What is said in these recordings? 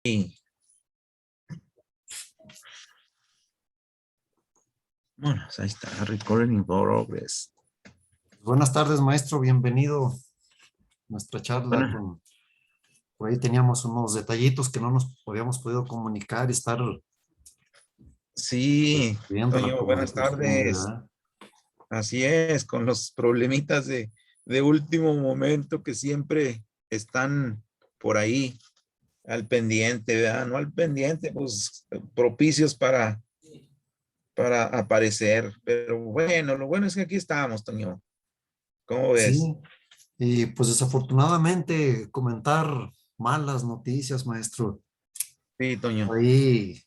Y bueno, ahí está, recording in progress. Buenas tardes, maestro. Bienvenido a nuestra charla. Bueno, Por ahí teníamos unos detallitos que no nos habíamos podido comunicar y estar sí, viendo la Toño, buenas comunicación, tardes. ¿verdad? Así es, con los problemitas de último momento que siempre están por ahí al pendiente, ¿verdad? No al pendiente, pues propicios para aparecer. Pero bueno, lo bueno es que aquí estamos, Toño. ¿Cómo ves? Sí, y pues desafortunadamente comentar malas noticias, maestro. Sí, Toño. Ahí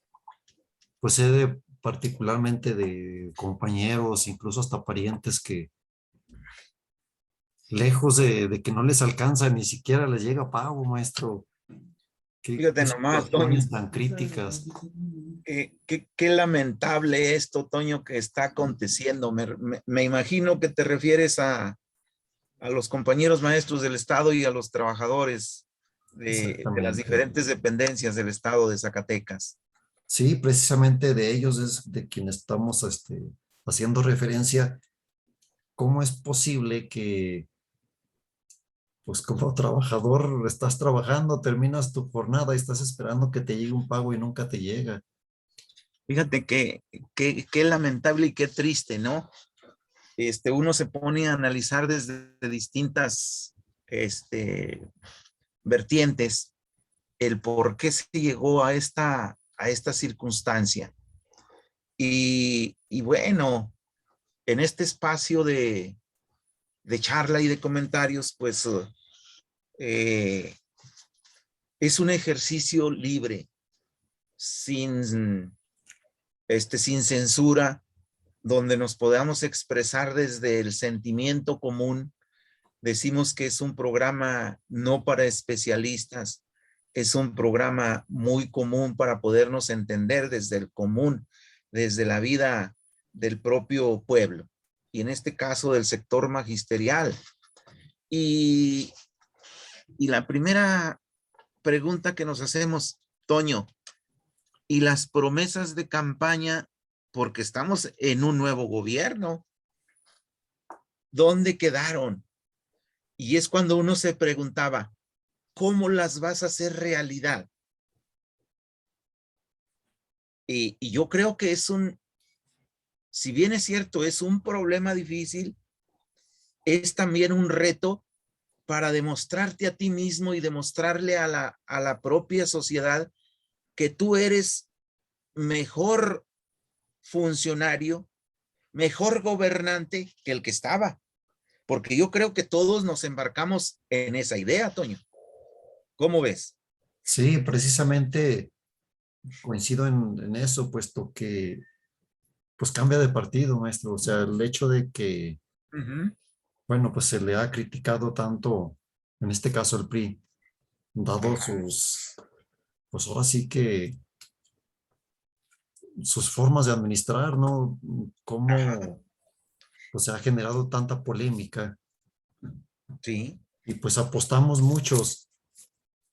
pues sé de particularmente de compañeros, incluso hasta parientes que lejos de que no les alcanza, ni siquiera les llega pago, maestro. Fíjate Qué nomás, Toño. situaciones tan críticas. Qué lamentable esto, Toño, que está aconteciendo. Me imagino que te refieres a los compañeros maestros del Estado y a los trabajadores de las Exactamente. diferentes dependencias del Estado de Zacatecas. Sí, precisamente de ellos es de quien estamos haciendo referencia. ¿Cómo es posible que, pues como trabajador, estás trabajando, terminas tu jornada y estás esperando que te llegue un pago y nunca te llega? Fíjate qué lamentable y qué triste, ¿no? Uno se pone a analizar desde distintas vertientes el por qué se llegó a esta circunstancia. Y bueno, en este espacio de charla y de comentarios, pues eh, es un ejercicio libre, sin, sin censura, donde nos podamos expresar desde el sentimiento común. Decimos que es un programa no para especialistas, es un programa muy común para podernos entender desde el común, desde la vida del propio pueblo, y en este caso del sector magisterial. Y, y la primera pregunta que nos hacemos, Toño, ¿y las promesas de campaña, porque estamos en un nuevo gobierno, dónde quedaron? Y es cuando uno se preguntaba, ¿cómo las vas a hacer realidad? Y yo creo que si bien es cierto, es un problema difícil, es también un reto para demostrarte a ti mismo y demostrarle a la propia sociedad que tú eres mejor funcionario, mejor gobernante que el que estaba. Porque yo creo que todos nos embarcamos en esa idea, Toño. ¿Cómo ves? Sí, precisamente coincido en eso, puesto que pues cambia de partido, maestro. O sea, el hecho de que, Uh -huh. bueno, pues se le ha criticado tanto, en este caso el PRI, dado Ajá. pues ahora sí que sus formas de administrar, ¿no? Ajá. Cómo pues se ha generado tanta polémica Sí. y pues apostamos muchos,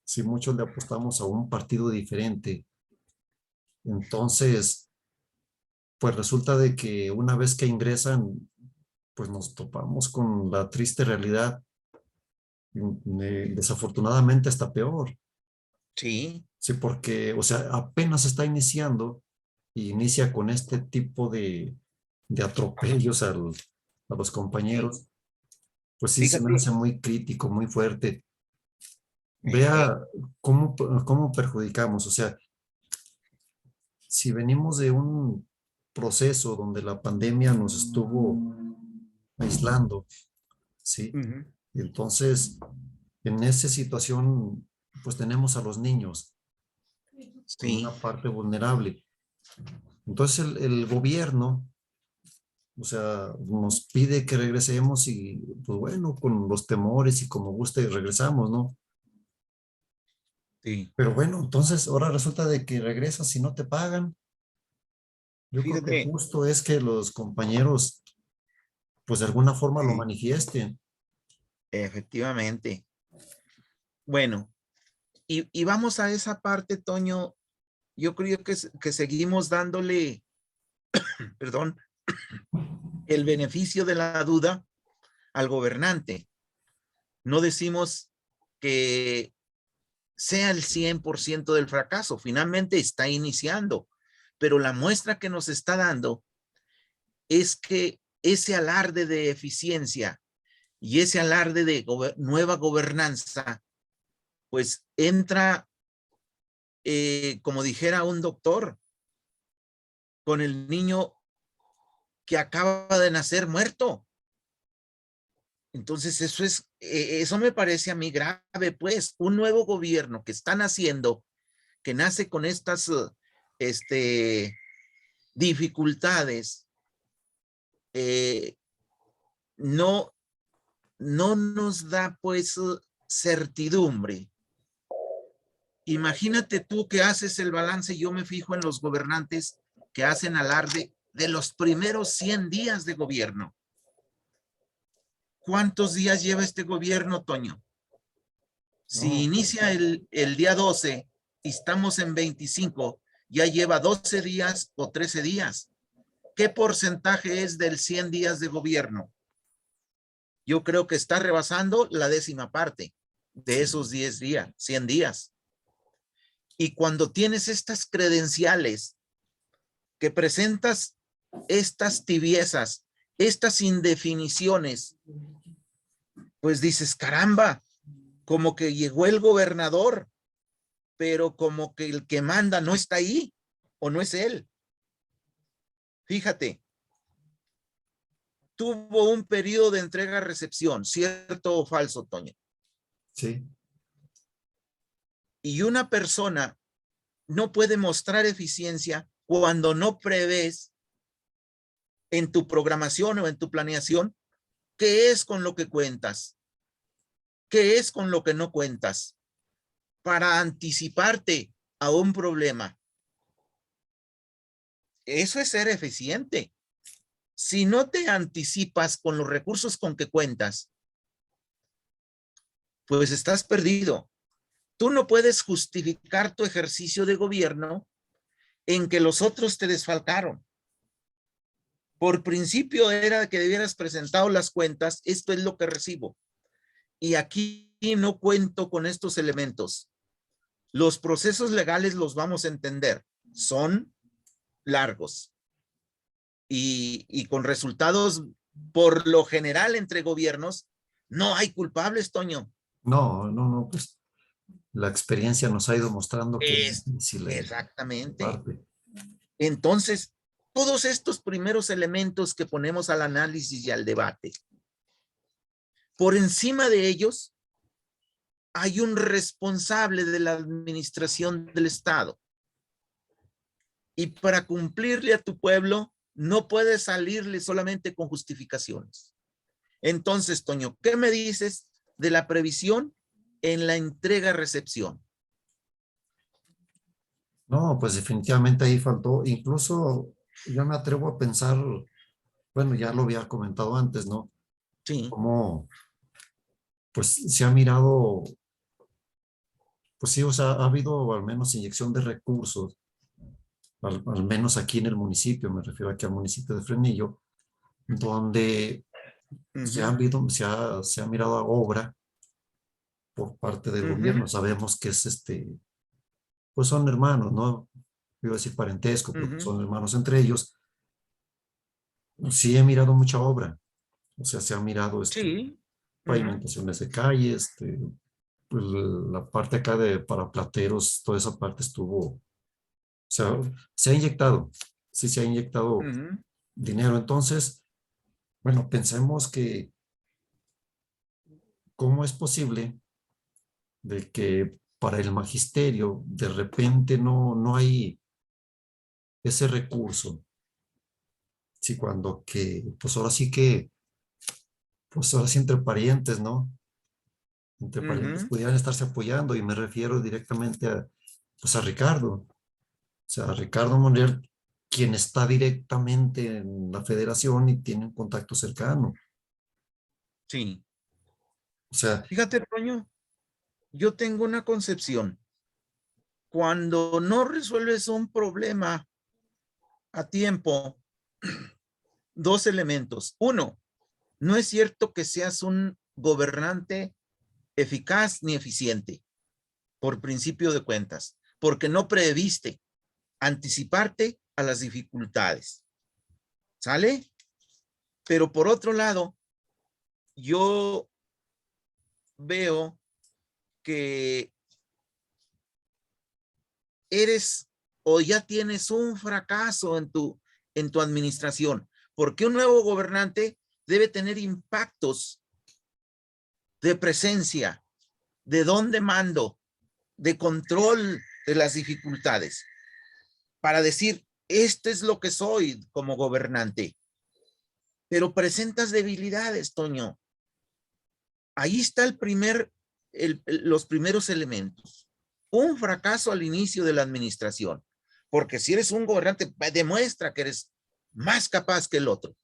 si muchos le apostamos a un partido diferente. Entonces, pues resulta de que una vez que ingresan, pues nos topamos con la triste realidad. Desafortunadamente está peor. Sí. Sí, porque, o sea, apenas está iniciando y inicia con este tipo de atropellos a los Sí. compañeros, pues sí se me Fíjate. hace muy crítico, muy fuerte. Eh, Vea cómo perjudicamos. O sea, si venimos de un proceso donde la pandemia nos estuvo aislando, ¿sí? uh -huh. Y entonces, en esa situación, pues tenemos a los niños con Sí. una parte vulnerable. Entonces, el gobierno, o sea, nos pide que regresemos y, pues bueno, con los temores y como guste regresamos, ¿no? Sí. Pero bueno, entonces ahora resulta de que regresas y no te pagan. Yo creo que Fíjate. justo es que los compañeros, pues de alguna forma lo manifiesten. Efectivamente. Bueno, y vamos a esa parte, Toño. Yo creo que seguimos dándole, perdón, el beneficio de la duda al gobernante. No decimos que sea el 100% del fracaso. Finalmente está iniciando, pero la muestra que nos está dando es que ese alarde de eficiencia y ese alarde de nueva gobernanza, pues entra, como dijera un doctor, con el niño que acaba de nacer muerto. Entonces eso me parece a mí grave, pues, un nuevo gobierno que están haciendo, que nace con estas dificultades, no, no nos da pues certidumbre. Imagínate tú que haces el balance, yo me fijo en los gobernantes que hacen alarde de los primeros 100 días de gobierno. ¿Cuántos días lleva este gobierno, Toño? Si inicia el día 12 y estamos en 25, ya lleva 12 días o 13 días. ¿Qué porcentaje es del 100 días de gobierno? Yo creo que está rebasando la 10ª parte de esos 10 días, 100 días. Y cuando tienes estas credenciales que presentas estas tibiezas, estas indefiniciones, pues dices, caramba, como que llegó el gobernador, pero como que el que manda no está ahí o no es él. Fíjate, tuvo un periodo de entrega-recepción, ¿cierto o falso, Toño? Sí. Y una persona no puede mostrar eficiencia cuando no prevés en tu programación o en tu planeación qué es con lo que cuentas, qué es con lo que no cuentas, para anticiparte a un problema. Eso es ser eficiente. Si no te anticipas con los recursos con que cuentas, pues estás perdido. Tú no puedes justificar tu ejercicio de gobierno en que los otros te desfalcaron. Por principio era que debieras presentado las cuentas, esto es lo que recibo. Y aquí no cuento con estos elementos. Los procesos legales los vamos a entender, son largos y con resultados por lo general entre gobiernos, no hay culpables, Toño. No, pues la experiencia nos ha ido mostrando que es Es difícil exactamente. parte. Entonces, todos estos primeros elementos que ponemos al análisis y al debate, por encima de ellos, hay un responsable de la administración del Estado. Y para cumplirle a tu pueblo, no puedes salirle solamente con justificaciones. Entonces, Toño, ¿qué me dices de la previsión en la entrega-recepción? No, pues definitivamente ahí faltó. Incluso yo me atrevo a pensar, bueno, ya lo había comentado antes, ¿no? Sí. Cómo, pues se ha mirado, pues sí, o sea, ha habido al menos inyección de recursos, al menos aquí en el municipio, me refiero aquí al municipio de Fresnillo, donde se ha habido, se ha mirado a obra por parte del gobierno. Sabemos que es pues son hermanos, ¿no? Iba a decir parentesco, pero son hermanos entre ellos. Sí he mirado mucha obra, o sea, se ha mirado Sí. pavimentaciones de calles, pues, la parte acá de para plateros, toda esa parte estuvo, o sea, se ha inyectado, sí se ha inyectado dinero. Entonces, bueno, pensemos que cómo es posible de que para el magisterio de repente no hay ese recurso. Sí, cuando que, pues ahora sí que, pues ahora sí entre parientes, ¿no? Entre parientes pudieran estarse apoyando, y me refiero directamente a, pues a Ricardo. O sea, a Ricardo Monreal, quien está directamente en la federación y tiene un contacto cercano. Sí. O sea, Fíjate, Toño, yo tengo una concepción. cuando no resuelves un problema a tiempo, dos elementos. Uno, no es cierto que seas un gobernante eficaz ni eficiente, por principio de cuentas, porque no previste anticiparte a las dificultades. ¿Sale? Pero por otro lado, yo veo que eres o ya tienes un fracaso en tu administración, porque un nuevo gobernante debe tener impactos de presencia, de dónde mando, de control de las dificultades, para decir, esto es lo que soy como gobernante. Pero presentas debilidades, Toño. Ahí está los primeros elementos. Un fracaso al inicio de la administración, porque si eres un gobernante, demuestra que eres más capaz que el otro.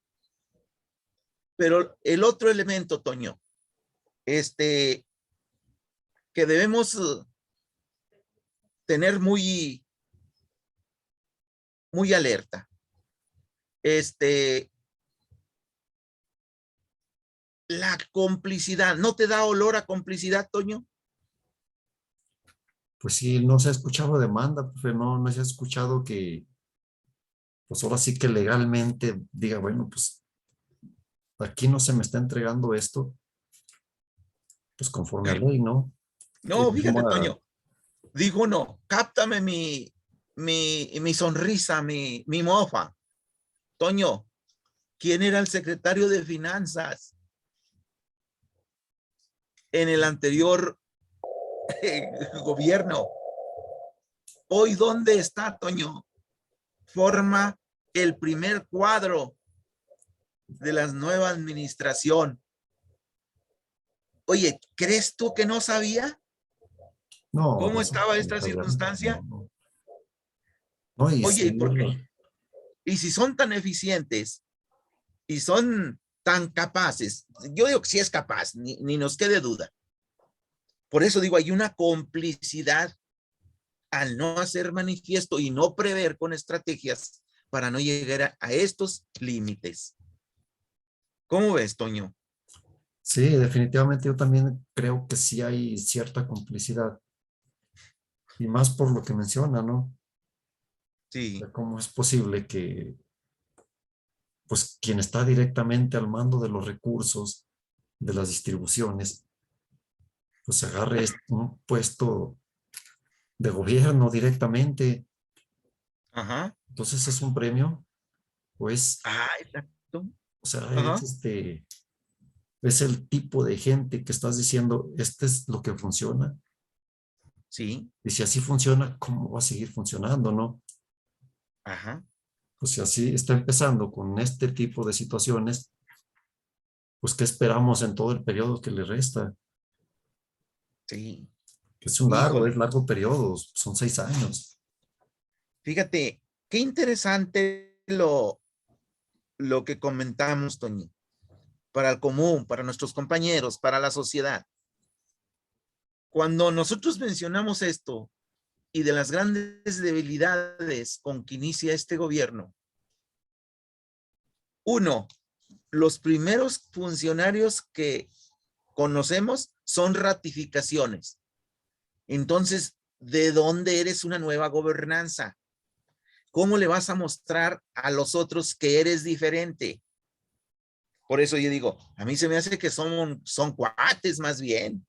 Pero el otro elemento, Toño, que debemos tener muy alerta. La complicidad, ¿no te da olor a complicidad, Toño? Pues sí, no se ha escuchado demanda, pues no se ha escuchado que, pues ahora sí que legalmente diga, bueno, pues aquí no se me está entregando esto, pues conforme a ley, ¿no? Que No, fíjate, Toño, dijo no, cáptame mi sonrisa, mi mofa. Toño, ¿quién era el secretario de Finanzas en el anterior gobierno? Hoy, ¿dónde está, Toño? Forma el primer cuadro de la nueva administración. Oye, ¿crees tú que no sabía No, cómo pues estaba esta obviamente, circunstancia? no, y Oye, sí, ¿y por qué? Y si son tan eficientes y son tan capaces, yo digo que sí es capaz, ni nos quede duda. Por eso digo, hay una complicidad al no hacer manifiesto y no prever con estrategias para no llegar a estos límites. ¿Cómo ves, Toño? sí, definitivamente yo también creo que sí hay cierta complicidad, y más por lo que menciona, ¿no? O Sí, sea, ¿cómo es posible que, pues, quien está directamente al mando de los recursos, de las distribuciones, pues agarre un puesto de gobierno directamente? ajá, Entonces es un premio, pues, exacto, o sea, ajá, es el tipo de gente que estás diciendo, este es lo que funciona. sí, Y si así funciona, ¿cómo va a seguir funcionando, no? ajá, Pues si así está empezando con este tipo de situaciones, pues ¿qué esperamos en todo el periodo que le resta? sí, Que es híjole, largo periodo, son 6 años. fíjate, qué interesante lo que comentamos, Toño, para el común, para nuestros compañeros, para la sociedad. Cuando nosotros mencionamos esto y de las grandes debilidades con que inicia este gobierno, uno, los primeros funcionarios que conocemos son ratificaciones. Entonces, ¿de dónde eres una nueva gobernanza? ¿Cómo le vas a mostrar a los otros que eres diferente? Por eso yo digo, a mí se me hace que son cuates más bien.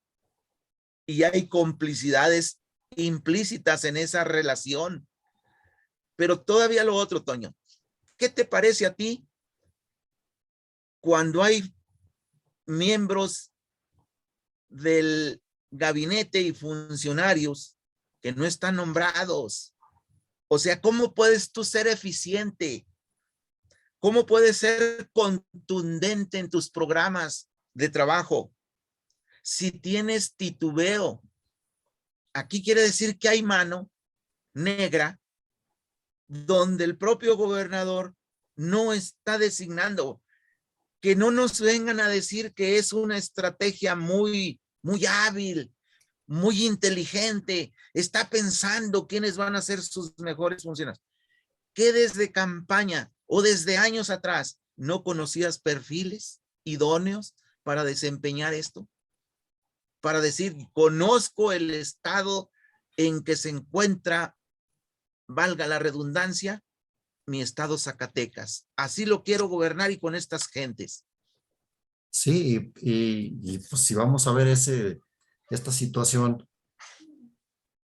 Y hay complicidades implícitas en esa relación. Pero todavía lo otro, Toño, ¿qué te parece a ti cuando hay miembros del gabinete y funcionarios que no están nombrados? O sea, ¿cómo puedes tú ser eficiente? ¿Cómo puedes ser contundente en tus programas de trabajo si tienes titubeo? Aquí quiere decir que hay mano negra donde el propio gobernador no está designando. Que no nos vengan a decir que es una estrategia muy hábil, muy inteligente, está pensando quiénes van a ser sus mejores funcionarios. ¿Qué desde campaña o desde años atrás no conocías perfiles idóneos para desempeñar esto? Para decir, conozco el estado en que se encuentra, valga la redundancia, mi estado Zacatecas. Así lo quiero gobernar y con estas gentes. Sí, pues si vamos a ver esta situación,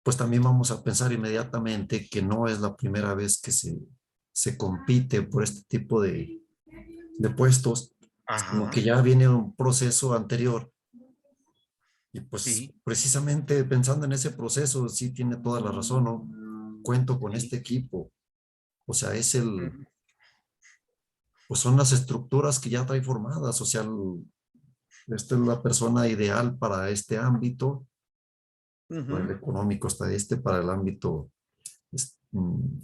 pues también vamos a pensar inmediatamente que no es la primera vez que se compite por este tipo de puestos, sino Ajá, que ya viene un proceso anterior. Y pues sí, precisamente pensando en ese proceso, sí tiene toda la razón, ¿no? Cuento con sí. este equipo. O sea, Ujú, pues son las estructuras que ya trae formadas. O sea, esta es la persona ideal para este ámbito. Para el ujú. económico está para el ámbito es- mm,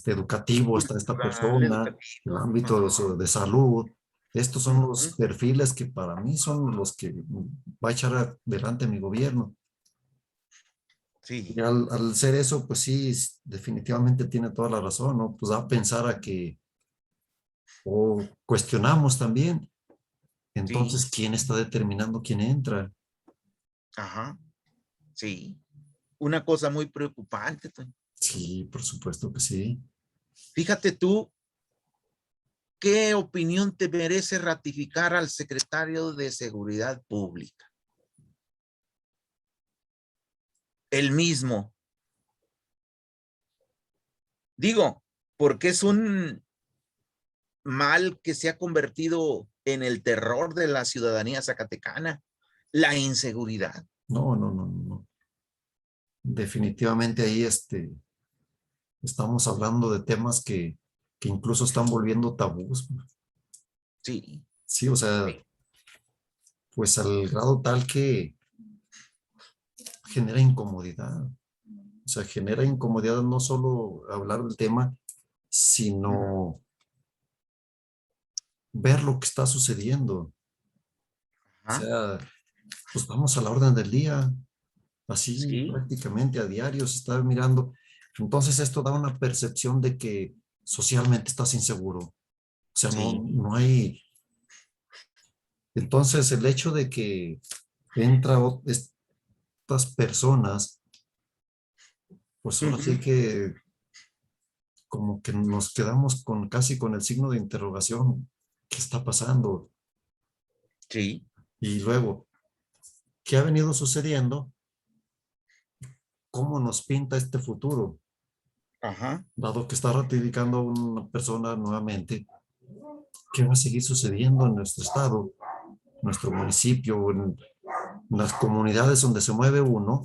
educativo está esta Cultural, persona, el educativo. ámbito Ajá. de salud. Estos son los Ujú. perfiles que para mí son los que va a echar adelante mi gobierno. Y Sí, al ser eso, pues sí, definitivamente tiene toda la razón, ¿no? Pues da a pensar a que, o cuestionamos también, sí, entonces, ¿quién está determinando quién entra? ajá, sí. Una cosa muy preocupante, Toño. Sí, por supuesto que sí. Fíjate tú, ¿qué opinión te merece ratificar al secretario de Seguridad Pública? El mismo. Digo, porque es un mal que se ha convertido en el terror de la ciudadanía zacatecana, la inseguridad. No, no, no, no, no. Definitivamente ahí estamos hablando de temas que incluso están volviendo tabús. Sí, Sí, o sea, sí. pues al grado tal que genera incomodidad. O sea, genera incomodidad no solo hablar del tema, Ujú. sino ver lo que está sucediendo. O Ajá, sea, pues vamos a la orden del día, así sí, prácticamente a diario se está mirando. Entonces esto da una percepción de que socialmente estás inseguro. O sea, sí. no hay. Entonces el hecho de que entra estas personas, pues ahora sí Ujú. que como que nos quedamos con casi con el signo de interrogación. ¿Qué está pasando? Sí. Y luego, ¿qué ha venido sucediendo? ¿Cómo nos pinta este futuro? Ajá. Dado que está ratificando una persona nuevamente, ¿qué va a seguir sucediendo en nuestro estado, nuestro municipio, en las comunidades donde se mueve uno?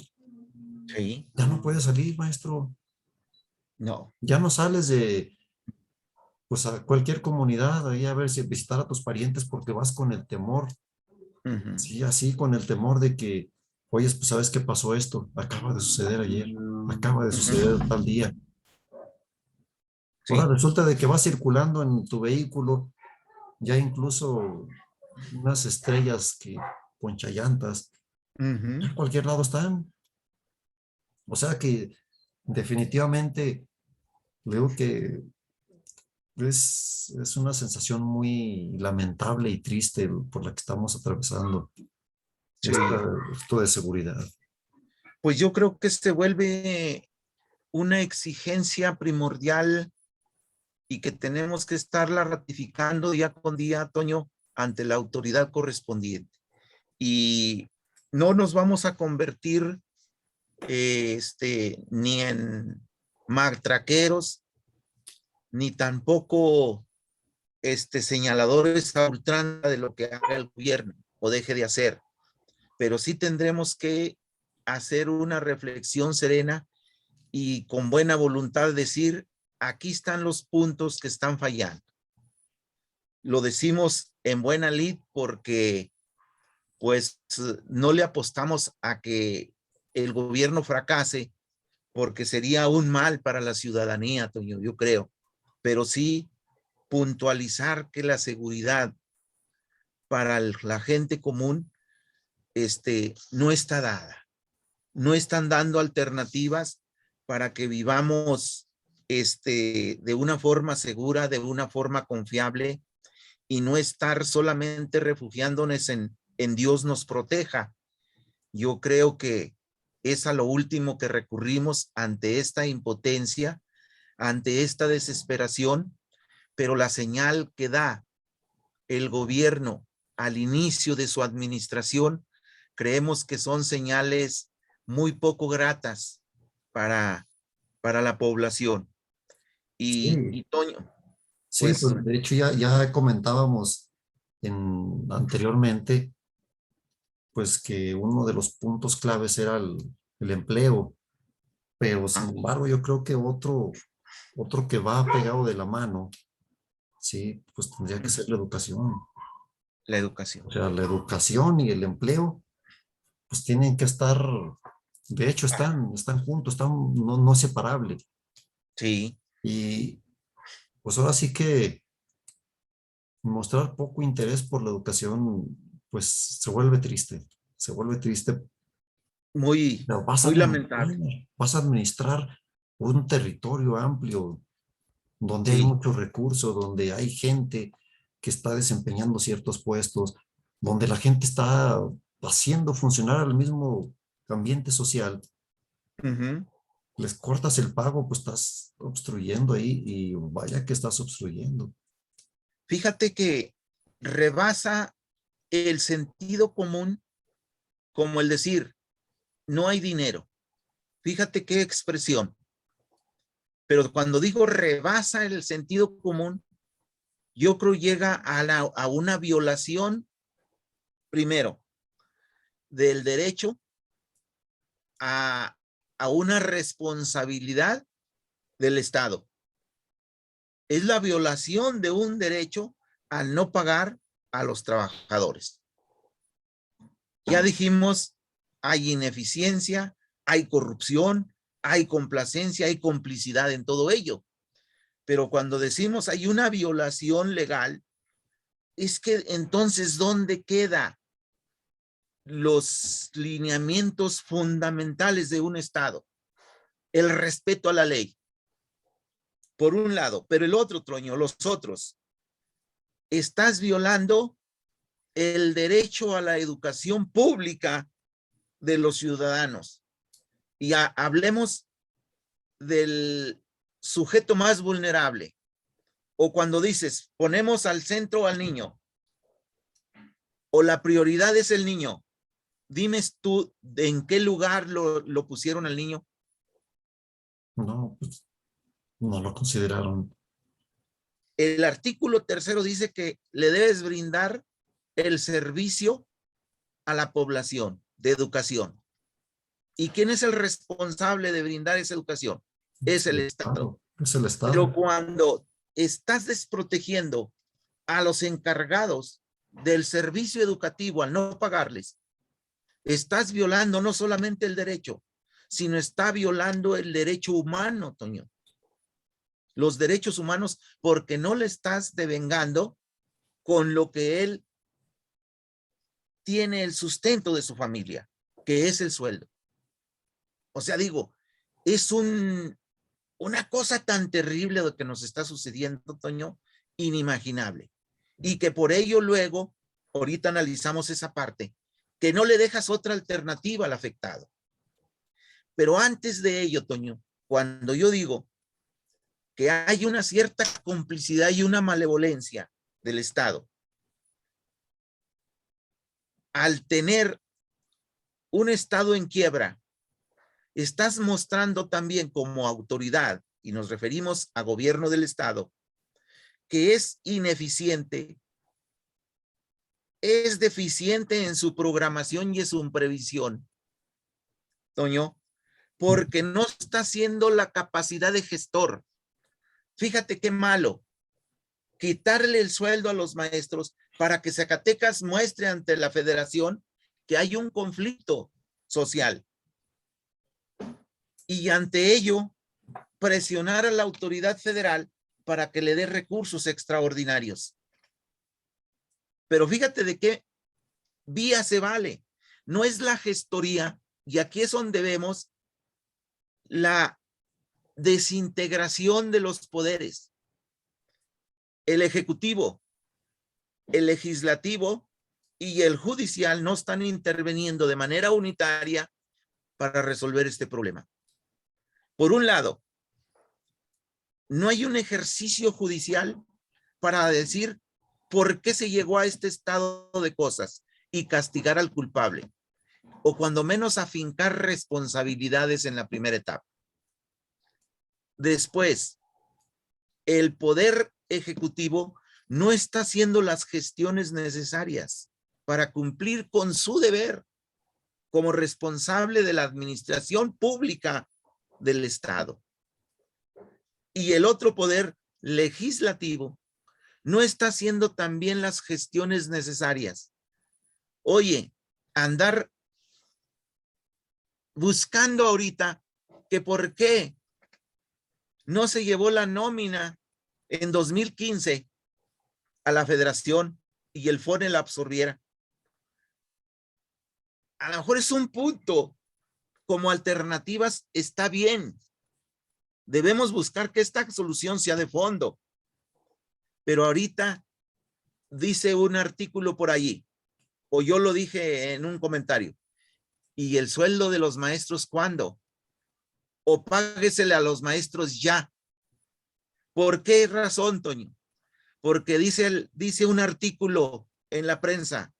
Sí. Ya no puede salir, maestro. No. Ya no sales pues a cualquier comunidad, ahí a ver si visitar a tus parientes porque vas con el temor, Ujú. sí, así con el temor de que, oye, pues sabes qué pasó esto, acaba de suceder ayer, acaba de suceder Ujú. tal día. Ahora Sí. resulta de que vas circulando en tu vehículo, ya incluso unas estrellas que ponchallantas, Ujú. en cualquier lado están. O sea que definitivamente creo que es una sensación muy lamentable y triste por la que estamos atravesando Sí. esto de seguridad. Pues yo creo que se vuelve una exigencia primordial y que tenemos que estarla ratificando día con día, Toño, ante la autoridad correspondiente. Y no nos vamos a convertir ni en matraqueros, ni tampoco señaladores a ultranza de lo que haga el gobierno o deje de hacer, pero sí tendremos que hacer una reflexión serena y con buena voluntad decir, aquí están los puntos que están fallando. Lo decimos en buena lid porque pues no le apostamos a que el gobierno fracase porque sería un mal para la ciudadanía, Toño, yo creo, pero sí puntualizar que la seguridad para la gente común no está dada. No están dando alternativas para que vivamos de una forma segura, de una forma confiable, y no estar solamente refugiándonos en Dios nos proteja. Yo creo que es a lo último que recurrimos ante esta impotencia, ante esta desesperación, pero la señal que da el gobierno al inicio de su administración, creemos que son señales muy poco gratas para, para la población. Sí, Y Toño, sí, pues pues de hecho ya comentábamos anteriormente, pues que uno de los puntos claves era el empleo, pero sin embargo yo creo que otro que va pegado de la mano, sí, pues tendría que ser la educación. la educación. O sea, la educación y el empleo, pues tienen que estar, de hecho están juntos, no separables. Sí. Y pues ahora sí que mostrar poco interés por la educación, pues se vuelve triste, Muy, pero muy lamentable. vas a administrar un territorio amplio donde hay Sí. muchos recursos, donde hay gente que está desempeñando ciertos puestos, donde la gente está haciendo funcionar al mismo ambiente social. Ujú. Les cortas el pago, pues estás obstruyendo ahí y vaya que estás obstruyendo. Fíjate que rebasa el sentido común, como el decir, no hay dinero. Fíjate qué expresión. Pero cuando digo rebasa el sentido común, yo creo llega a una violación, primero, del derecho a, a una responsabilidad del Estado. Es la violación de un derecho al no pagar a los trabajadores. Ya dijimos, hay ineficiencia, hay corrupción, hay complacencia, hay complicidad en todo ello. Pero cuando decimos hay una violación legal, es que entonces, ¿dónde queda los lineamientos fundamentales de un Estado? El respeto a la ley, por un lado, pero el otro, Troño, los otros, estás violando el derecho a la educación pública de los ciudadanos. Y hablemos del sujeto más vulnerable. O cuando dices, ponemos al centro al niño, o la prioridad es el niño, dime tú en qué lugar lo pusieron al niño. No, pues no lo consideraron. El artículo tercero dice que le debes brindar el servicio a la población de educación. ¿Y quién es el responsable de brindar esa educación? Es Es el el Estado. Estado, es el Pero Estado. cuando estás desprotegiendo a los encargados del servicio educativo al no pagarles, estás violando no solamente el derecho, sino está violando el derecho humano, Toño. Los derechos humanos, porque no le estás devengando con lo que él tiene el sustento de su familia, que es el sueldo. O sea, digo, es una cosa tan terrible lo que nos está sucediendo, Toño, inimaginable. Y que por ello luego, ahorita analizamos esa parte, que no le dejas otra alternativa al afectado. Pero antes de ello, Toño, cuando yo digo que hay una cierta complicidad y una malevolencia del Estado, al tener un Estado en quiebra, estás mostrando también como autoridad, y nos referimos a gobierno del Estado, que es ineficiente, es deficiente en su programación y en su previsión, Toño, porque no está haciendo la capacidad de gestor. Fíjate qué malo, quitarle el sueldo a los maestros para que Zacatecas muestre ante la federación que hay un conflicto social. Y ante ello, presionar a la autoridad federal para que le dé recursos extraordinarios. Pero fíjate de qué vía se vale. no es la gestoría, y aquí es donde vemos la desintegración de los poderes. El ejecutivo, el legislativo y el judicial no están interviniendo de manera unitaria para resolver este problema. Por un lado, no hay un ejercicio judicial para decir por qué se llegó a este estado de cosas y castigar al culpable, o cuando menos afincar responsabilidades en la primera etapa. Después, el poder ejecutivo no está haciendo las gestiones necesarias para cumplir con su deber como responsable de la administración pública del Estado. Y el otro poder legislativo no está haciendo también las gestiones necesarias. Oye, andar buscando ahorita que por qué no se llevó la nómina en 2015 a la federación y el FONE la absorbiera. A lo mejor es un punto. Como alternativas está bien. Debemos buscar que esta solución sea de fondo. Pero ahorita dice un artículo por allí, o yo lo dije en un comentario, ¿y el sueldo de los maestros cuándo? O páguesele a los maestros ya. ¿Por qué razón, Toño? Porque dice un artículo en la prensa,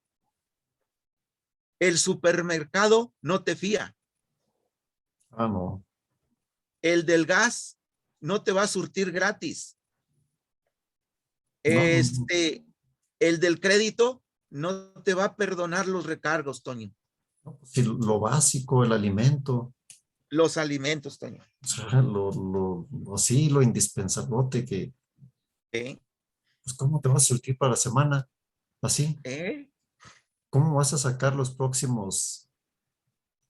el supermercado no te fía. Ah, no. El del gas no te va a surtir gratis. No, no, El del crédito no te va a perdonar los recargos, Toño. no, sí, lo básico, el alimento, Los alimentos, Toño. o sea, sí, lo indispensable que, ¿Eh? pues, ¿cómo te vas a surtir para la semana? Así, ¿Eh? ¿cómo vas a sacar los próximos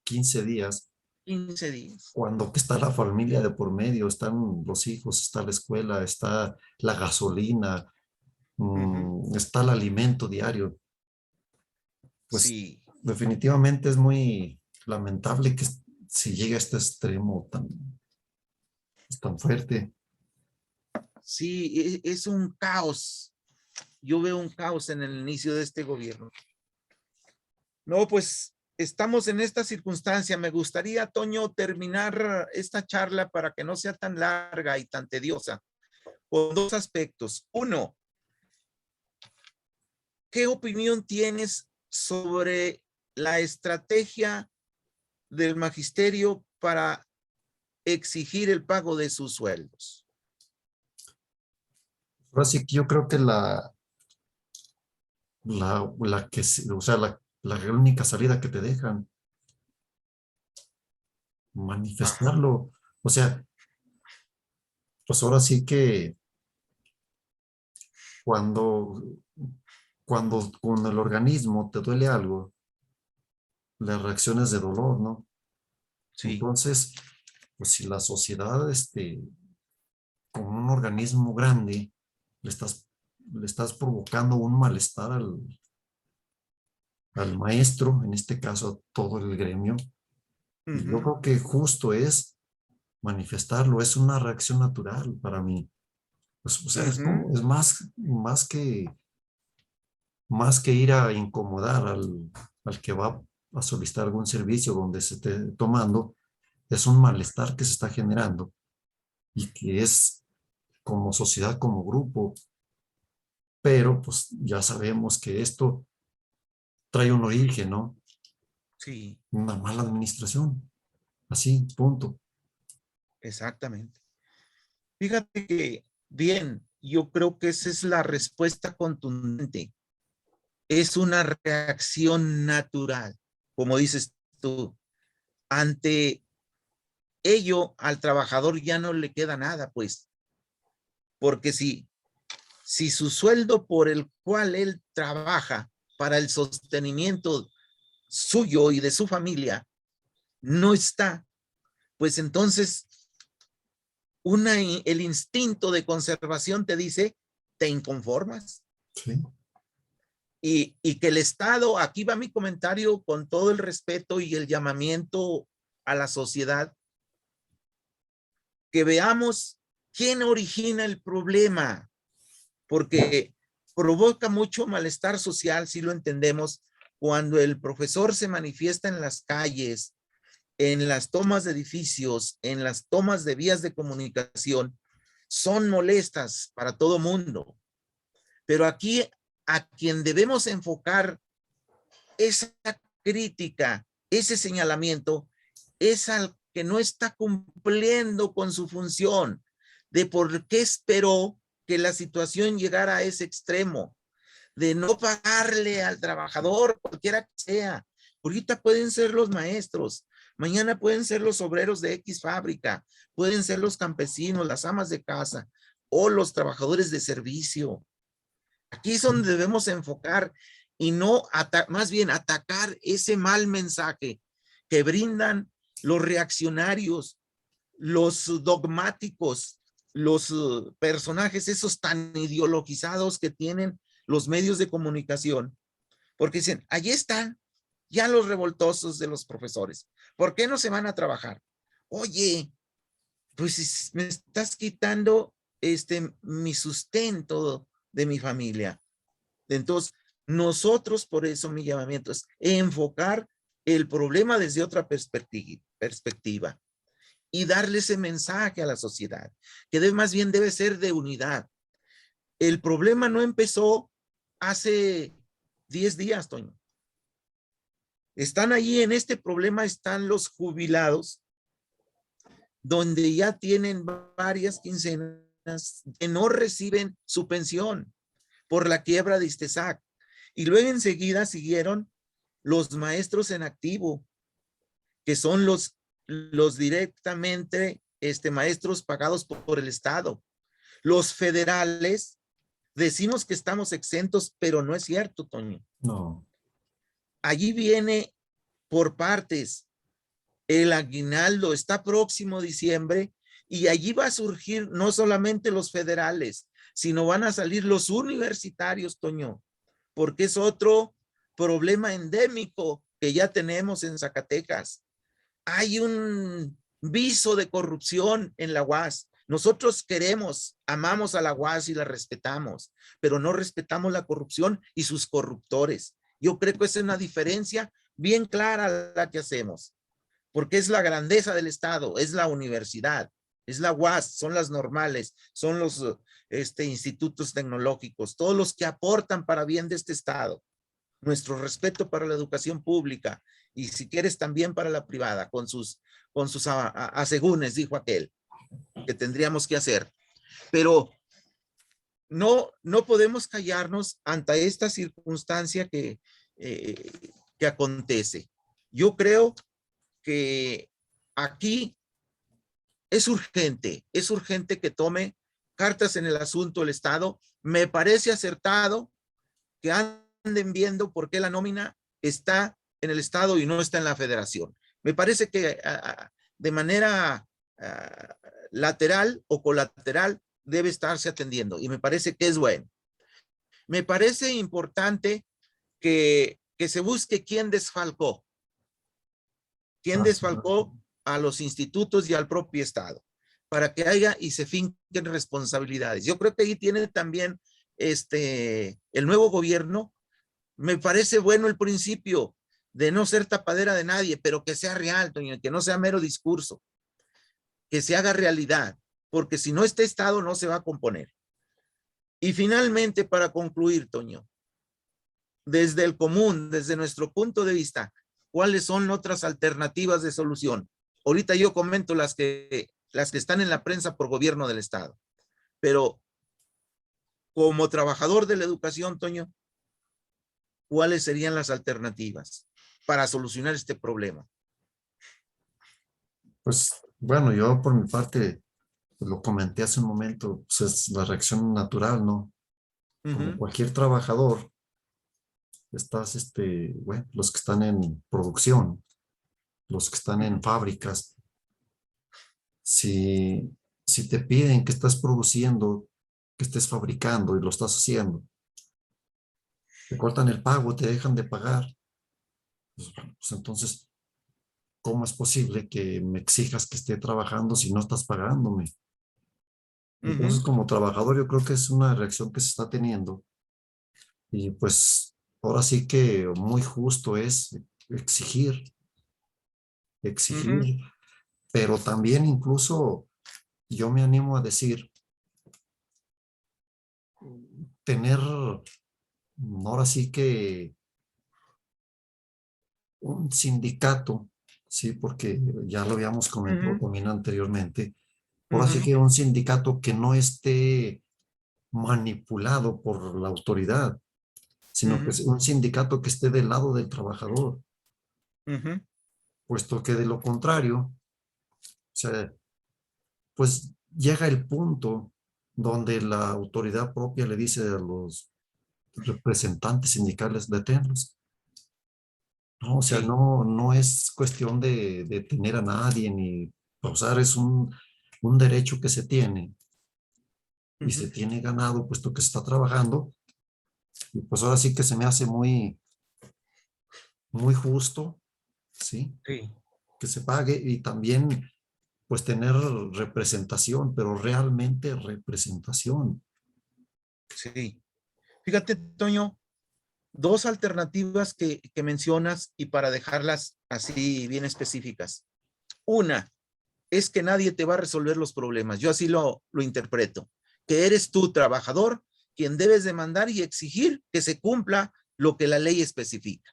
15 días? 15 días. Cuando que está la familia de por medio, están los hijos, está la escuela, está la gasolina, está el alimento diario. Pues Sí, definitivamente es muy lamentable que se llegue a este extremo tan fuerte. sí, es un caos. Yo veo un caos en el inicio de este gobierno. No, pues estamos en esta circunstancia. Me gustaría, Toño, terminar esta charla para que no sea tan larga y tan tediosa, con dos aspectos. Uno, ¿qué opinión tienes sobre la estrategia del magisterio para exigir el pago de sus sueldos? Ahora sí que yo creo que o sea, la única salida que te dejan, Ajá. manifestarlo. O sea, pues ahora sí que cuando, cuando con el organismo te duele algo, las reacciones de dolor, ¿no? Sí. Entonces, pues si la sociedad, con un organismo grande, le estás provocando un malestar al maestro, en este caso a todo el gremio, y yo Ujú. creo que justo es manifestarlo, es una reacción natural para mí. Pues, o sea, Ujú. es más que ir a incomodar al que va a solicitar algún servicio donde se esté tomando, es un malestar que se está generando y que es como sociedad, como grupo, pero pues ya sabemos que esto trae un origen, ¿no? Sí, Una mala administración, así, punto. exactamente. Fíjate que, bien, yo creo que esa es la respuesta contundente. Es una reacción natural, como dices tú. Ante ello, al trabajador ya no le queda nada, pues, porque si su sueldo por el cual él trabaja para el sostenimiento suyo y de su familia no está, pues entonces el instinto de conservación te dice, te inconformas. Sí, y que el Estado, aquí va mi comentario con todo el respeto y el llamamiento a la sociedad, que veamos quién origina el problema, porque provoca mucho malestar social, si lo entendemos, cuando el profesor se manifiesta en las calles, en las tomas de edificios, en las tomas de vías de comunicación, son molestas para todo mundo. Pero aquí a quien debemos enfocar esa crítica, ese señalamiento, es al que no está cumpliendo con su función de por qué esperó que la situación llegara a ese extremo, de no pagarle al trabajador, cualquiera que sea. Ahorita pueden ser los maestros, mañana pueden ser los obreros de X fábrica, pueden ser los campesinos, las amas de casa o los trabajadores de servicio. Aquí es donde debemos enfocar y no, más bien atacar ese mal mensaje que brindan los reaccionarios, los dogmáticos, los personajes esos tan ideologizados que tienen los medios de comunicación, porque dicen, allí están ya los revoltosos de los profesores. ¿Por qué no se van a trabajar? Oye, pues me estás quitando mi sustento de mi familia. Entonces, nosotros, por eso mi llamamiento es enfocar el problema desde otra perspectiva y darle ese mensaje a la sociedad, que más bien debe ser de unidad. El problema no empezó hace 10 días, Toño. Están allí en este problema, están los jubilados, donde ya tienen varias quincenas que no reciben su pensión por la quiebra de Istesac. Y luego enseguida siguieron los maestros en activo, que son los directamente maestros pagados por el Estado. Los federales, decimos que estamos exentos, pero no es cierto, Toño. No. Allí viene por partes. El aguinaldo está próximo diciembre y allí va a surgir no solamente los federales, sino van a salir los universitarios, Toño, porque es otro problema endémico que ya tenemos en Zacatecas. Hay un viso de corrupción en la UAS. Nosotros queremos, amamos a la UAS y la respetamos, pero no respetamos la corrupción y sus corruptores. Yo creo que esa es una diferencia bien clara la que hacemos, porque es la grandeza del Estado, es la universidad, es la UAS, son las normales, son los institutos tecnológicos, todos los que aportan para bien de este Estado. Nuestro respeto para la educación pública y si quieres también para la privada, con sus asegúnes, dijo aquel, que tendríamos que hacer. Pero no podemos callarnos ante esta circunstancia que acontece. Yo creo que aquí es urgente que tome cartas en el asunto el Estado. Me parece acertado que anden viendo por qué la nómina está en el Estado y no está en la Federación. Me parece que de manera lateral o colateral debe estarse atendiendo y me parece que es bueno. Me parece importante que se busque quién desfalcó a los institutos y al propio Estado, para que haya y se finquen responsabilidades. Yo creo que ahí tiene también el nuevo gobierno. Me parece bueno el principio de no ser tapadera de nadie, pero que sea real, Toño, que no sea mero discurso, que se haga realidad, porque si no este Estado no se va a componer. Y finalmente, para concluir, Toño, desde el común, desde nuestro punto de vista, ¿cuáles son otras alternativas de solución? Ahorita yo comento las que están en la prensa por gobierno del Estado, pero como trabajador de la educación, Toño, ¿cuáles serían las alternativas para solucionar este problema? Pues bueno, yo por mi parte, lo comenté hace un momento, pues es la reacción natural, ¿no? Como cualquier trabajador, estás, bueno, los que están en producción, los que están en fábricas, si te piden que estás produciendo, que estés fabricando y lo estás haciendo, te cortan el pago, te dejan de pagar. Pues entonces, ¿cómo es posible que me exijas que esté trabajando si no estás pagándome? Entonces, Ujú, como trabajador, yo creo que es una reacción que se está teniendo y pues ahora sí que muy justo es exigir, ujú, exigir, pero también incluso yo me animo a decir, tener ahora sí que un sindicato, sí, porque ya lo habíamos comentado ujú, también anteriormente, ahora sí ujú, que un sindicato que no esté manipulado por la autoridad, sino que ujú, es un sindicato que esté del lado del trabajador, ujú. puesto que de lo contrario, o sea, pues llega el punto donde la autoridad propia le dice a los representantes sindicales, deténlos. No, o sea, Sí. no es cuestión de detener a nadie ni pausar, es un derecho que se tiene y se Ujú, tiene ganado puesto que se está trabajando. Y pues ahora sí que se me hace muy justo, ¿sí? sí. Que se pague y también pues tener representación, pero realmente representación. Sí. Fíjate, Toño, dos alternativas que mencionas y para dejarlas así bien específicas. Una es que nadie te va a resolver los problemas. Yo así lo interpreto. Que eres tú, trabajador, quien debes demandar y exigir que se cumpla lo que la ley especifica.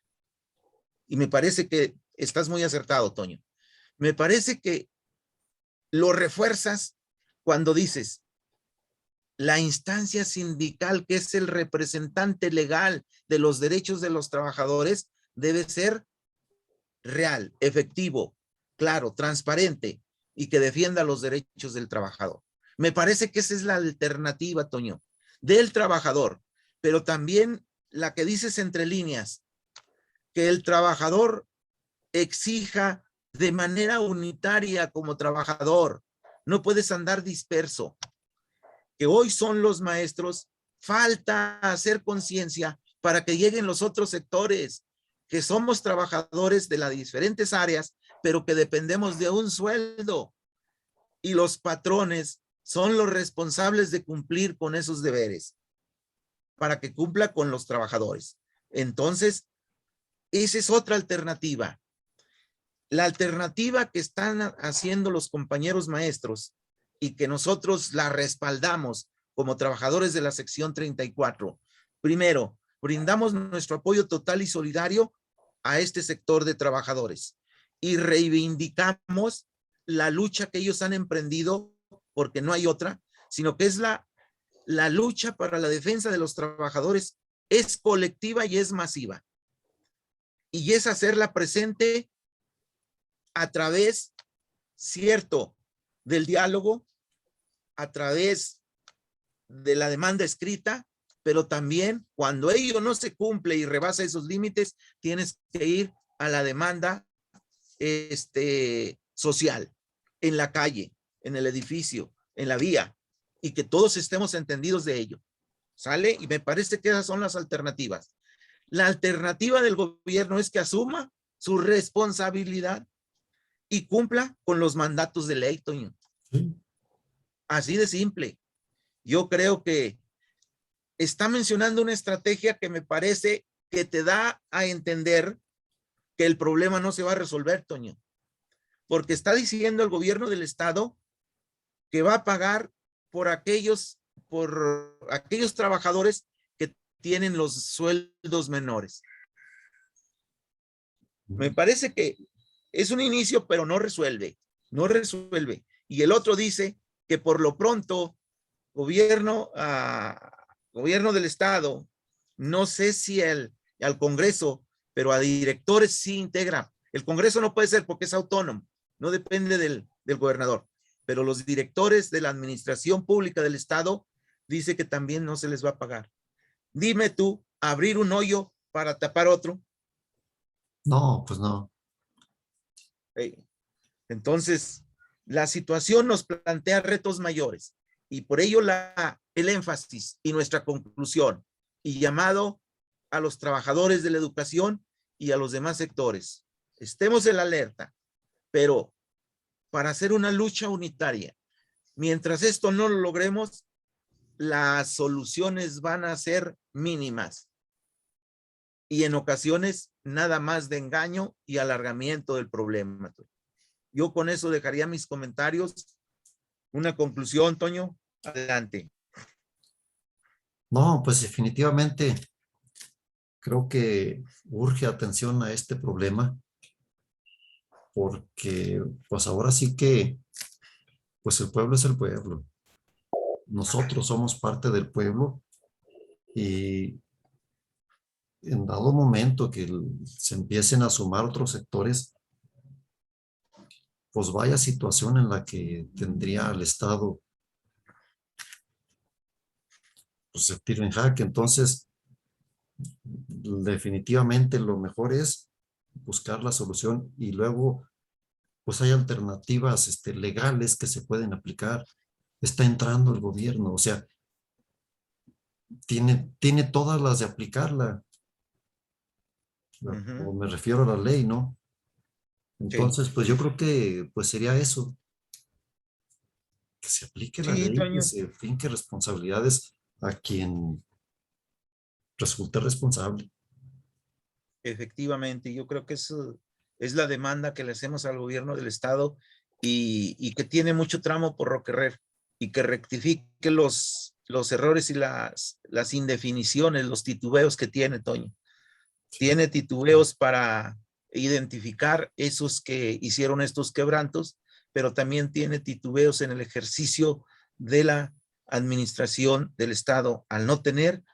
Y me parece que estás muy acertado, Toño. Me parece que lo refuerzas cuando dices, la instancia sindical, que es el representante legal de los derechos de los trabajadores, debe ser real, efectivo, claro, transparente y que defienda los derechos del trabajador. Me parece que esa es la alternativa, Toño, del trabajador, pero también la que dices entre líneas, que el trabajador exija de manera unitaria como trabajador. No puedes andar disperso. Que hoy son los maestros, falta hacer conciencia para que lleguen los otros sectores, que somos trabajadores de las diferentes áreas, pero que dependemos de un sueldo y los patrones son los responsables de cumplir con esos deberes para que cumpla con los trabajadores. Entonces, esa es otra alternativa. La alternativa que están haciendo los compañeros maestros y que nosotros la respaldamos como trabajadores de la sección 34. Primero, brindamos nuestro apoyo total y solidario a este sector de trabajadores y reivindicamos la lucha que ellos han emprendido, porque no hay otra, sino que es la lucha para la defensa de los trabajadores, es colectiva y es masiva. Y es hacerla presente a través, cierto, del diálogo, a través de la demanda escrita, pero también cuando ello no se cumple y rebasa esos límites, tienes que ir a la demanda social, en la calle, en el edificio, en la vía, y que todos estemos entendidos de ello. ¿Sale? Y me parece que esas son las alternativas. La alternativa del gobierno es que asuma su responsabilidad y cumpla con los mandatos de ley, Toño. ¿Sí? Así de simple. Yo creo que está mencionando una estrategia que me parece que te da a entender que el problema no se va a resolver, Toño, porque está diciendo el gobierno del estado que va a pagar por aquellos trabajadores que tienen los sueldos menores. Me parece que es un inicio, pero no resuelve, no resuelve. Y el otro dice que por lo pronto gobierno, gobierno del estado, no sé si al Congreso, pero a directores sí integra. El Congreso no puede ser porque es autónomo, no depende del gobernador, pero los directores de la administración pública del estado dice que también no se les va a pagar. Dime tú, abrir un hoyo para tapar otro. No, pues no. Eh, Entonces, la situación nos plantea retos mayores y por ello el énfasis y nuestra conclusión y llamado a los trabajadores de la educación y a los demás sectores. Estemos en la alerta, pero para hacer una lucha unitaria, mientras esto no lo logremos, las soluciones van a ser mínimas y en ocasiones nada más de engaño y alargamiento del problema. Yo con eso dejaría mis comentarios. Una conclusión, Toño, adelante. No, pues definitivamente creo que urge atención a este problema porque pues ahora sí que pues el pueblo es el pueblo. Nosotros somos parte del pueblo y en dado momento que se empiecen a sumar otros sectores, pues vaya situación en la que tendría el Estado pues el tiro en jaque. Entonces, definitivamente lo mejor es buscar la solución y luego pues hay alternativas legales que se pueden aplicar. Está entrando el gobierno, o sea, tiene todas las de aplicarla. O me refiero a la ley, ¿no? Sí, Entonces, pues yo creo que pues sería eso, que se aplique la sí, ley, que Toño, se finque responsabilidades a quien resulte responsable. efectivamente. Yo creo que eso es la demanda que le hacemos al gobierno del estado y que tiene mucho tramo por recorrer y que rectifique los errores y las indefiniciones, los titubeos que tiene, Toño. Tiene titubeos para identificar esos que hicieron estos quebrantos, pero también tiene titubeos en el ejercicio de la administración del Estado al no tener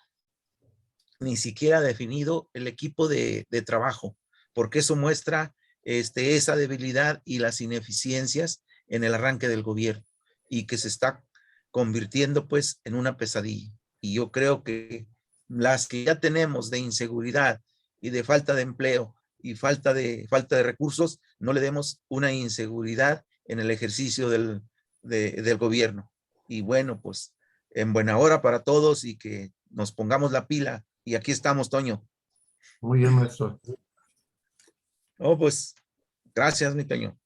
ni siquiera definido el equipo de trabajo, porque eso muestra esa debilidad y las ineficiencias en el arranque del gobierno y que se está convirtiendo pues en una pesadilla. Y yo creo que las que ya tenemos de inseguridad y de falta de empleo y falta de recursos, no le demos una inseguridad en el ejercicio del gobierno. Y bueno, pues en buena hora para todos y que nos pongamos la pila. Y aquí estamos, Toño. Muy bien, maestro. Oh, pues, gracias, mi Toño.